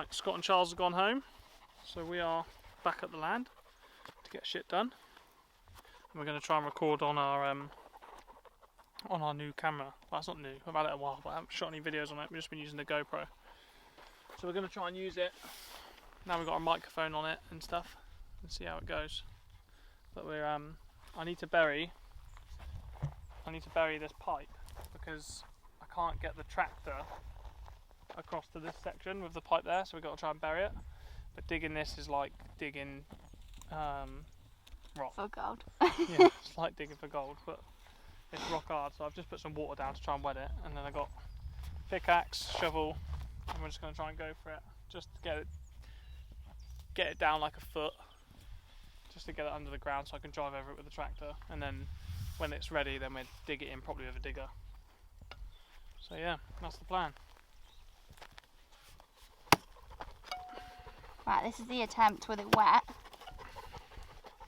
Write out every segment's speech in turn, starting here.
Right, Scott and Charles have gone home, so we are back at the land to get shit done. And we're going to try and record on our new camera. Well, it's not new, I've had it a while, but I haven't shot any videos on it. We've just been using the GoPro. So we're going to try and use it. Now we've got a microphone on it and stuff, and see how it goes. But we're I need to bury this pipe because I can't get the tractor across to this section with the pipe there, so we've got to try and bury it. But digging this is like digging rock. For gold. Yeah, it's like digging for gold, but it's rock hard. So I've just put some water down to try and wet it, and then I got pickaxe, shovel, and we're just going to try and go for it, just to get it down like a foot, just to get it under the ground so I can drive over it with the tractor, and then when it's ready, then we'll dig it in properly with a digger. So yeah, that's the plan. Right, this is the attempt with it wet.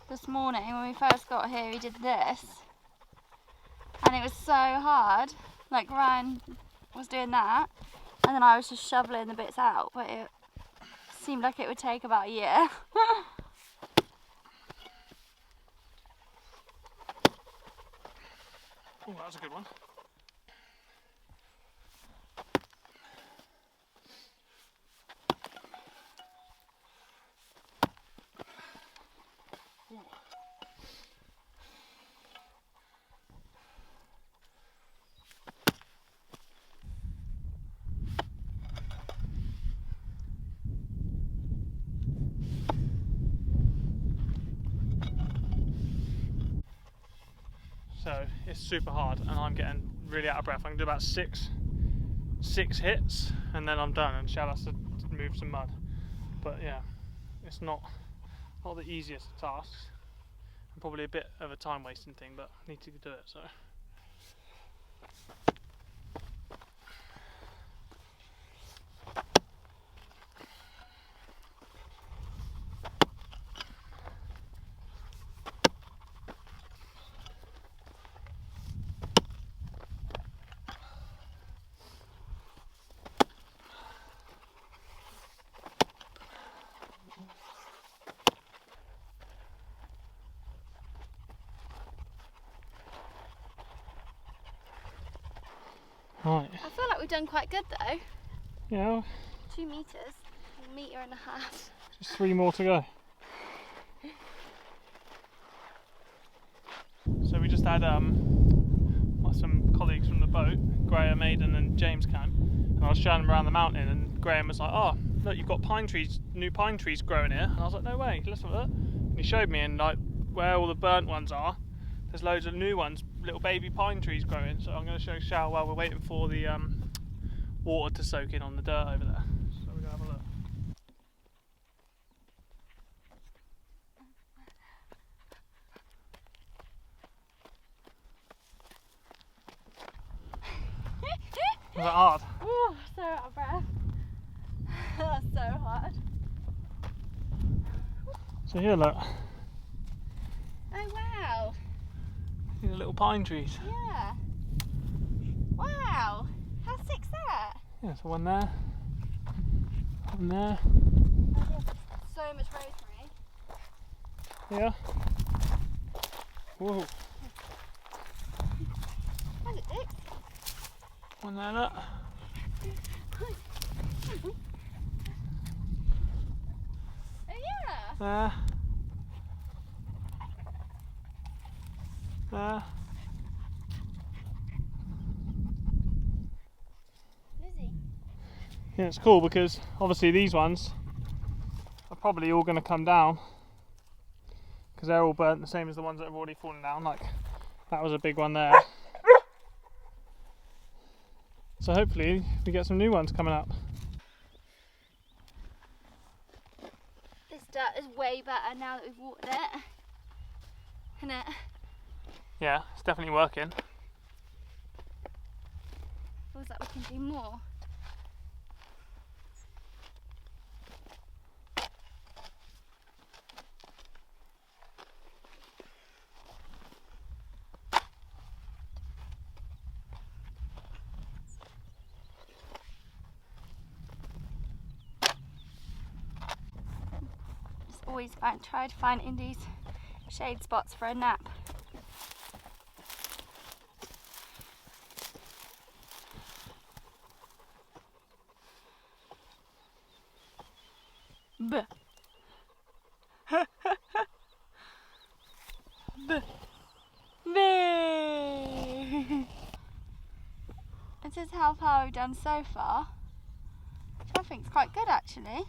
This morning when we first got here, we did this, and it was so hard. Like Ryan was doing that, and then I was just shoveling the bits out, but it seemed like it would take about a year. Oh, that was a good one. So it's super hard, and I'm getting really out of breath. I can do about six hits, and then I'm done. And Shad has to move some mud. But yeah, it's not the easiest of tasks, and probably a bit of a time wasting thing, but I need to do it. So. Right. I feel like we've done quite good though. Yeah. 2 meters, 1.5 meters. Just 3 more to go. So we just had some colleagues from the boat, Graham, Aidan and James came, and I was showing them around the mountain, and Graham was like, "Oh, look, you've got new pine trees growing here." And I was like, "No way, let's have a look." And he showed me, and like where all the burnt ones are, there's loads of new ones, little baby pine trees growing. So I'm going to show Shao while we're waiting for the water to soak in on the dirt over there. So we're going to have a look. Was that hard? Ooh, so out of breath. That's so hard. So here, look. Oh wow. These are little pine trees. Yeah. Wow. How sick's that? Yeah, so one there. One there. So much rosemary. Yeah. Whoa. How's it, Dix? One there, look. Oh yeah. There. There. Lizzie. Yeah, it's cool because obviously these ones are probably all going to come down because they're all burnt the same as the ones that have already fallen down. Like that was a big one there. So hopefully we get some new ones coming up. This dirt is way better now that we've watered it. Isn't it? Yeah, it's definitely working. Feels like we can do more. always try to find Indy's shade spots for a nap. Buh. Buh. This is how far we've done so far, which I think is quite good actually.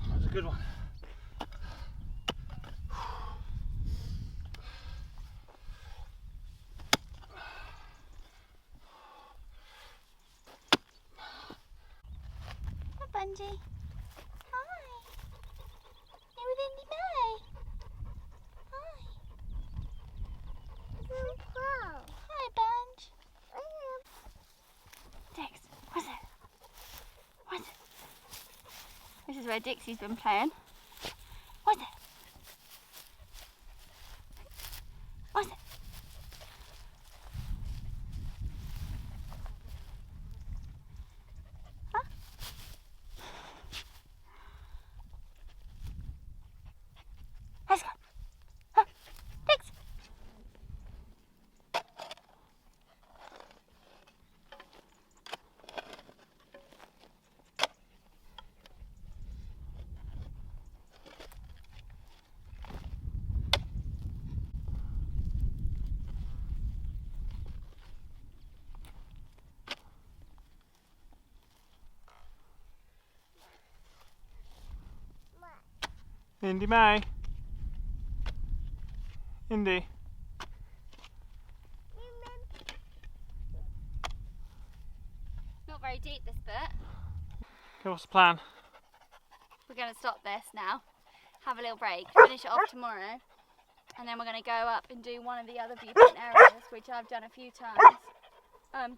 That was a good one. Hi Bungui. Hi. You with Indy May? Hi, Bunch. Dix, what's it? What's it? This is where Dixie's been playing. What's it? What's it? Huh? Let's go. Huh? Dix. Indy May. Indy. Not very deep this bit. Okay, what's the plan? We're going to stop this now, have a little break, finish it off tomorrow, and then we're going to go up and do one of the other viewpoint areas, which I've done a few times,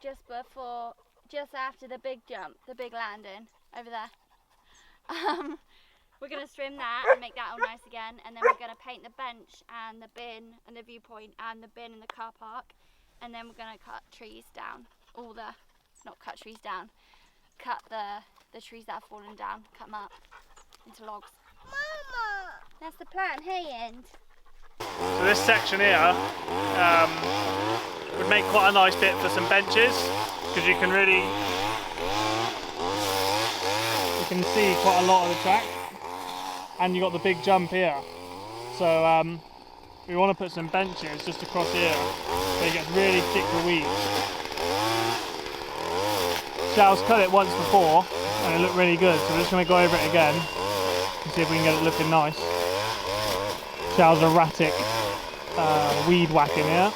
just after the big jump, the big landing over there. We're going to trim that and make that all nice again, and then we're going to paint the bench and the bin and the viewpoint and the bin in the car park, and then we're going to cut trees down, cut the trees that have fallen down, cut them up into logs. Mama! That's the plan, hey End. So this section here would make quite a nice bit for some benches, because you can see quite a lot of the track, and you got the big jump here. So we want to put some benches just across here, so it gets really thick with weeds. Charles cut it once before and it looked really good, so we're just going to go over it again and see if we can get it looking nice. Charles erratic weed whacking here.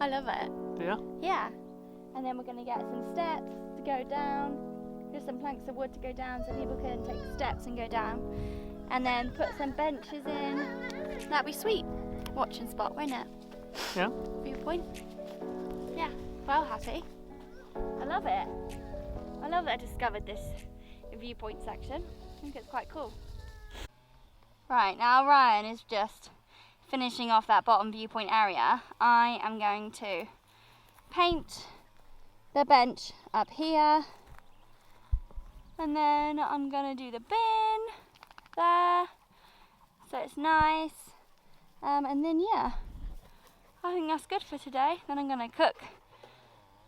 I love it. Yeah? Yeah. And then we're going to get some steps to go down, just some planks of wood to go down so people can take steps and go down. And then put some benches in. That'd be sweet. Watching spot, won't it? Yeah. Viewpoint. Yeah, well happy. I love it. I love that I discovered this viewpoint section. I think it's quite cool. Right, now Ryan is just finishing off that bottom viewpoint area. I am going to paint the bench up here, and then I'm going to do the bin there so it's nice, and then yeah, I think that's good for today. Then I'm going to cook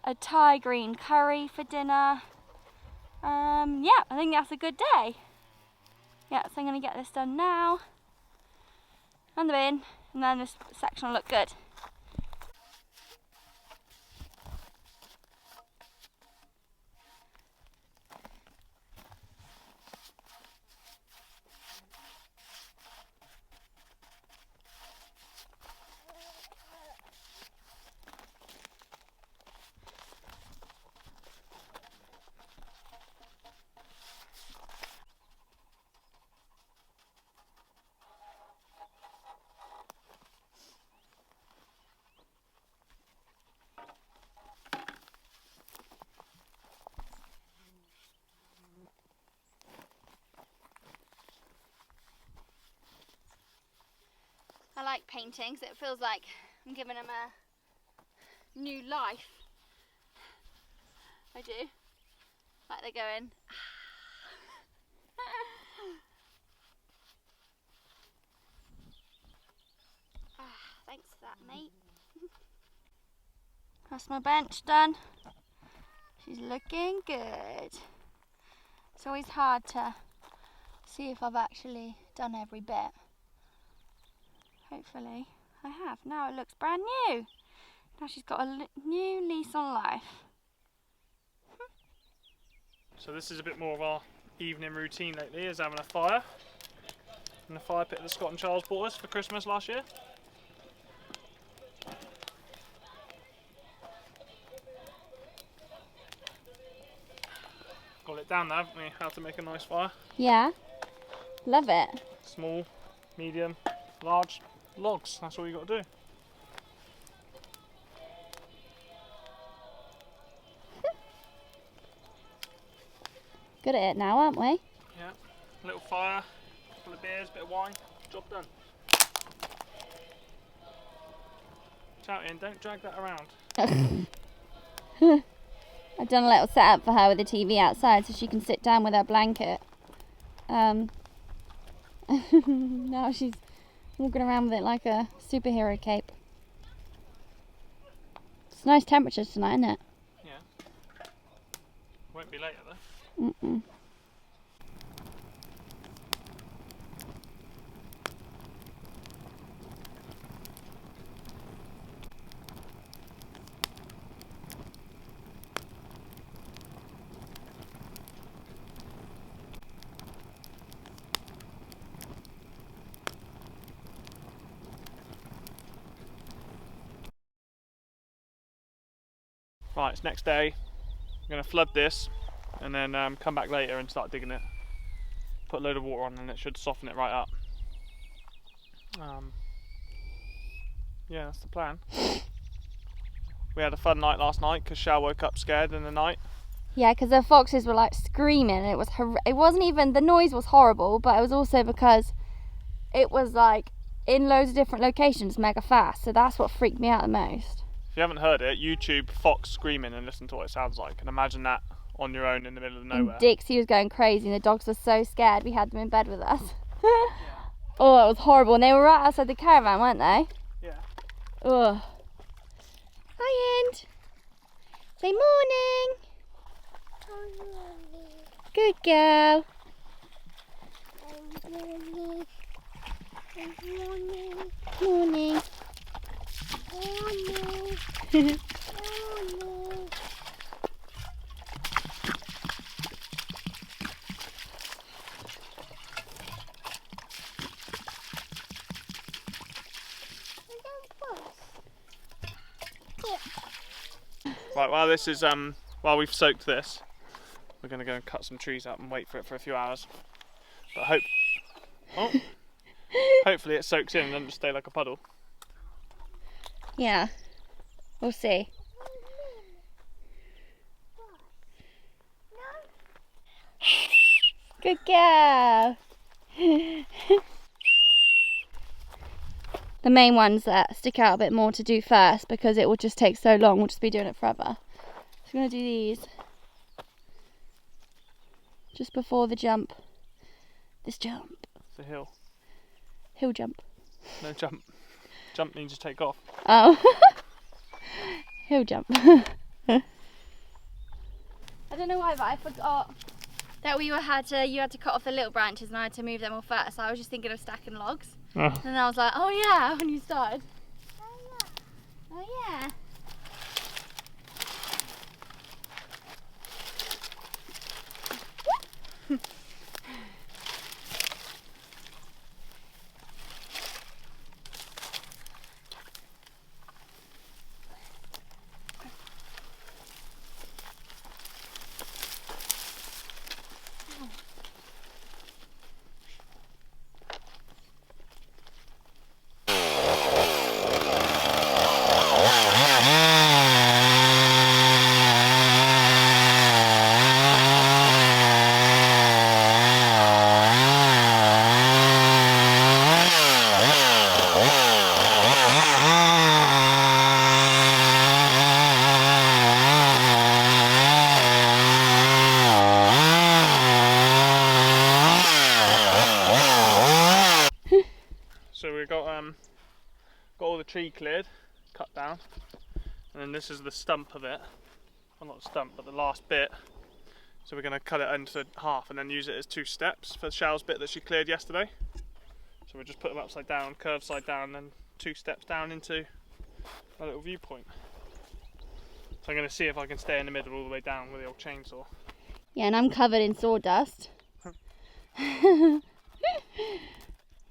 a Thai green curry for dinner. Yeah, I think that's a good day. Yeah, so I'm going to get this done now on the bin, and then this section will look good. I like painting because it feels like I'm giving them a new life. I do. Like they're going. Thanks for that, mate. That's my bench done. She's looking good. It's always hard to see if I've actually done every bit. Hopefully I have. Now it looks brand new. Now she's got a new lease on life. So this is a bit more of our evening routine lately, is having a fire in the fire pit that Scott and Charles bought us for Christmas last year. Got it down there, haven't we? How to make a nice fire. Yeah, love it. Small, medium, large logs, that's all you got to do. Good at it now, aren't we? Yeah, a little fire, a couple of beers, bit of wine, job done. Shout in, don't drag that around. I've done a little setup for her with the TV outside so she can sit down with her blanket. Now she's walking around with it like a superhero cape. It's nice temperatures tonight, isn't it? Yeah. Won't be later though. Mm-mm. Right, it's next day. I'm going to flood this and then come back later and start digging it. Put a load of water on and it should soften it right up. Yeah, that's the plan. We had a fun night last night because Shao woke up scared in the night. Yeah, because the foxes were like screaming. And it wasn't even, the noise was horrible, but it was also because it was like in loads of different locations mega fast. So that's what freaked me out the most. If you haven't heard it, YouTube fox screaming and listen to what it sounds like. And imagine that on your own in the middle of nowhere. And Dixie was going crazy and the dogs were so scared we had them in bed with us. Oh, it was horrible. And they were right outside the caravan, weren't they? Yeah. Ugh. Hi, End. Say morning. Good girl. Morning. Right, while we've soaked this, we're going to go and cut some trees up and wait for it for a few hours. But hopefully it soaks in and doesn't stay like a puddle. Yeah, we'll see. Good girl. The main ones that stick out a bit more to do first because it will just take so long, we'll just be doing it forever. So I'm going to do these just before the jump. This jump. It's a hill. Hill jump. No jump. Jump means you take off. Oh. Hill jump. I don't know why, but I forgot that you had to cut off the little branches and I had to move them all first. So I was just thinking of stacking logs. Oh. And I was like, oh yeah, when you started. Oh yeah. So we got all the tree cleared, cut down, and then this is the stump of it. Well, not the stump, but the last bit. So we're going to cut it into half and then use it as 2 steps for Shell's bit that she cleared yesterday. So we'll just put them upside down, curved side down, and then 2 steps down into a little viewpoint. So I'm going to see if I can stay in the middle all the way down with the old chainsaw. Yeah, and I'm covered in sawdust.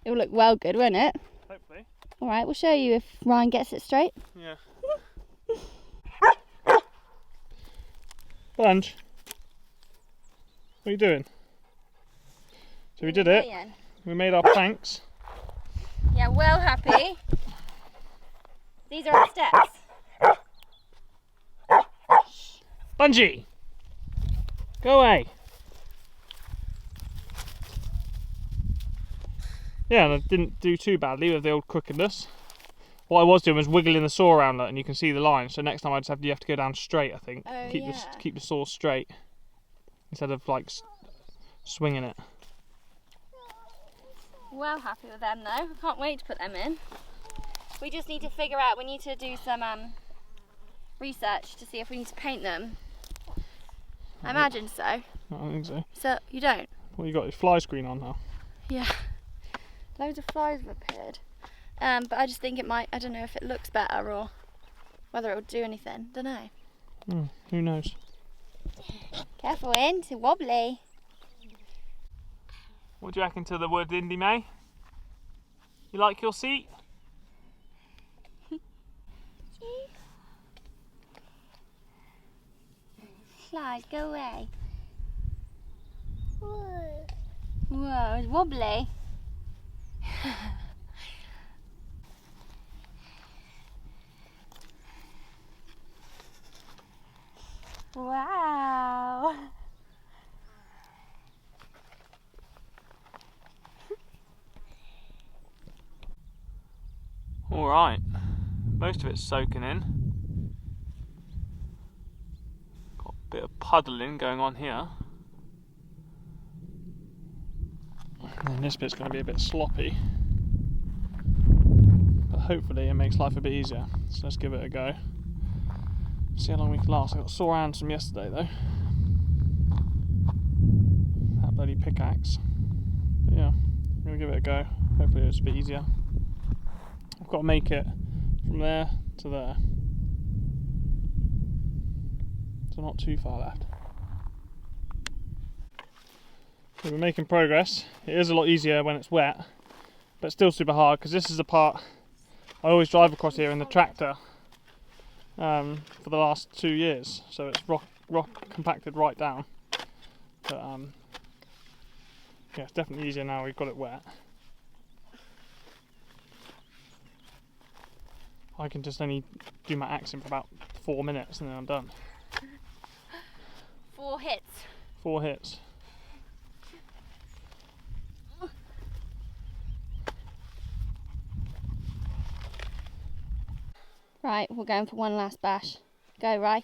It'll look well good, won't it? Hopefully. Alright, we'll show you if Ryan gets it straight. Yeah. Bunch, what are you doing? So we did it. We made our planks. Yeah, well happy. These are our steps. Bungui! Go away! Yeah, and I didn't do too badly with the old crookedness. What I was doing was wiggling the saw around it, and you can see the line. So next time you have to go down straight. I think keep the saw straight instead of like swinging it. Well happy with them though. I can't wait to put them in. We just need to figure out. We need to do some research to see if we need to paint them. I imagine so. I don't think so. So you don't? Well, you got your fly screen on now. Yeah. Loads of flies have appeared. But I just think it might, I don't know if it looks better or whether it will do anything. Don't know. Who knows? Careful, Ian, it's wobbly. What do you reckon to the wood, Indy May? You like your seat? Flies, go away. Whoa, it's wobbly. Wow. Alright, most of it's soaking in. Got a bit of puddling going on here. And this bit's going to be a bit sloppy. But hopefully it makes life a bit easier. So let's give it a go. See how long we can last. I got sore hands from yesterday though. That bloody pickaxe. But yeah, I'm going to give it a go. Hopefully it's a bit easier. I've got to make it from there to there. So not too far left. So we're making progress. It is a lot easier when it's wet, but still super hard because this is the part I always drive across here in the tractor for the last 2 years. So it's rock compacted right down. But yeah, it's definitely easier now we've got it wet. I can just only do my axing for about 4 minutes and then I'm done. 4 hits. 4 hits. Right, we're going for one last bash. Go, Rye.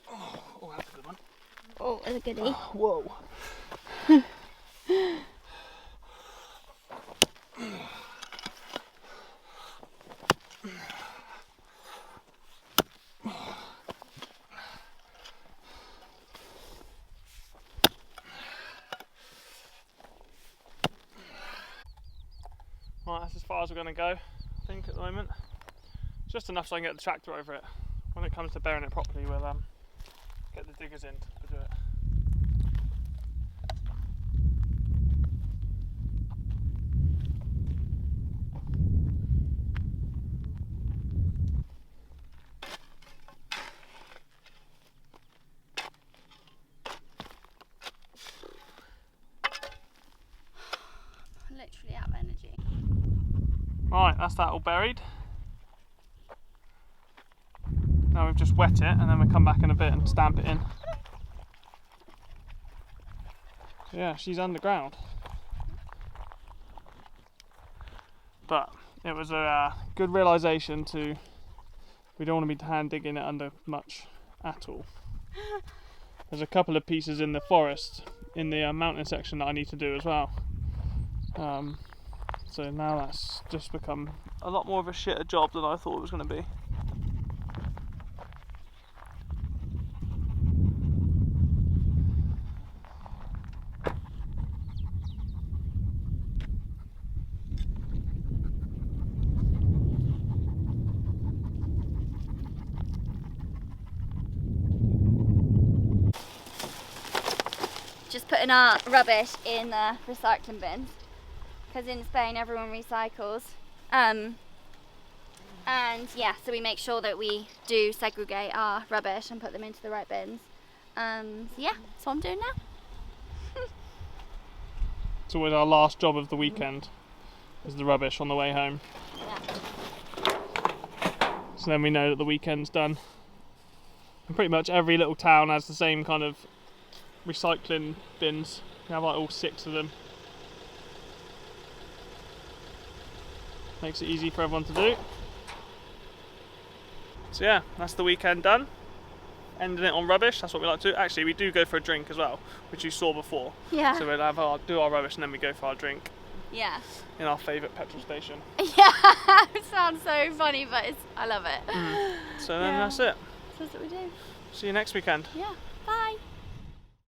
Oh, that's a good one. Oh, that's a goodie. Whoa. far as we're going to go, I think, at the moment. Just enough so I can get the tractor over it. When it comes to burying it properly, we'll get the diggers in to do it. Literally out of energy. Right, that's that all buried. Now we've just wet it and then we'll come back in a bit and stamp it in. So yeah, she's underground. But it was a good realisation to, we don't want to be hand digging it under much at all. There's a couple of pieces in the forest, in the mountain section that I need to do as well. So now that's just become a lot more of a shitter job than I thought it was going to be. Just putting our rubbish in the recycling bins, because in Spain everyone recycles. And yeah, so we make sure that we do segregate our rubbish and put them into the right bins. So yeah, that's what I'm doing now. It's always our last job of the weekend, is the rubbish on the way home. Yeah. So then we know that the weekend's done. And pretty much every little town has the same kind of recycling bins. We have like all 6 of them. Makes it easy for everyone to do. So yeah, that's the weekend done. Ending it on rubbish, that's what we like to do. Actually, we do go for a drink as well, which you saw before. Yeah. So we'll do our rubbish and then we go for our drink. Yeah. In our favourite petrol station. Yeah, it sounds so funny, but I love it. So then that's it. So that's what we do. See you next weekend. Yeah, bye.